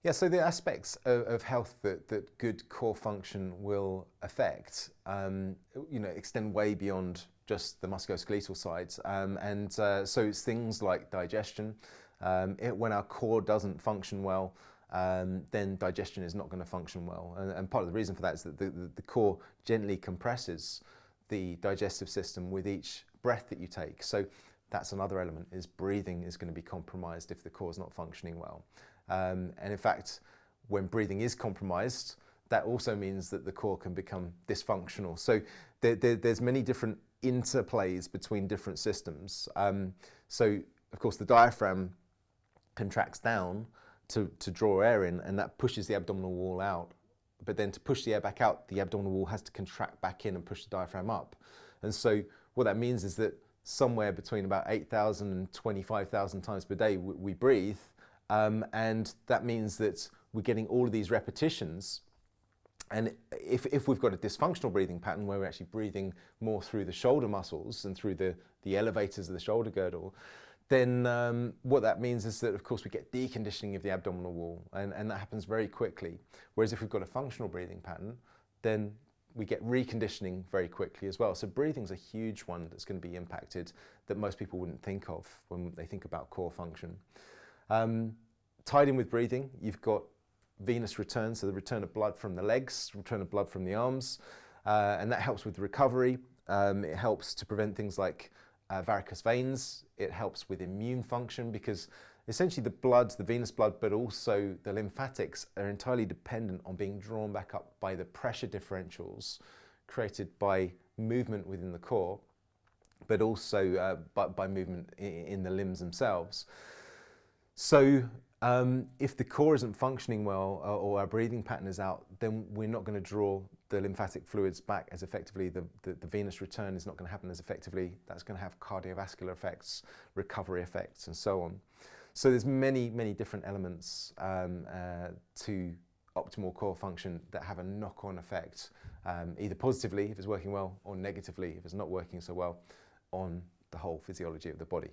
Yeah, so the aspects of health that good core function will affect, extend way beyond just the musculoskeletal sides. So it's things like digestion. When our core doesn't function well, then digestion is not going to function well. And part of the reason for that is that the core gently compresses the digestive system with each breath that you take. So that's another element, is breathing is going to be compromised if the core is not functioning well. And in fact, when breathing is compromised, that also means that the core can become dysfunctional. So there's many different interplays between different systems. So of course the diaphragm contracts down to draw air in, and that pushes the abdominal wall out. But then to push the air back out, the abdominal wall has to contract back in and push the diaphragm up. And so what that means is that somewhere between about 8,000 and 25,000 times per day we breathe. And that means that we're getting all of these repetitions. And if we've got a dysfunctional breathing pattern where we're actually breathing more through the shoulder muscles and through the elevators of the shoulder girdle, then what that means is that, of course, we get deconditioning of the abdominal wall, and that happens very quickly. Whereas if we've got a functional breathing pattern, then we get reconditioning very quickly as well. So breathing's a huge one that's going to be impacted that most people wouldn't think of when they think about core function. Tied in with breathing, you've got venous return, so the return of blood from the legs, return of blood from the arms, and that helps with recovery. It helps to prevent things like varicose veins. It helps with immune function, because essentially the blood, the venous blood, but also the lymphatics are entirely dependent on being drawn back up by the pressure differentials created by movement within the core, but also by movement in the limbs themselves. So if the core isn't functioning well, or our breathing pattern is out, then we're not going to draw the lymphatic fluids back as effectively. The venous return is not going to happen as effectively. That's going to have cardiovascular effects, recovery effects, and so on. So there's many, many different elements to optimal core function that have a knock-on effect, either positively if it's working well, or negatively if it's not working so well, on the whole physiology of the body.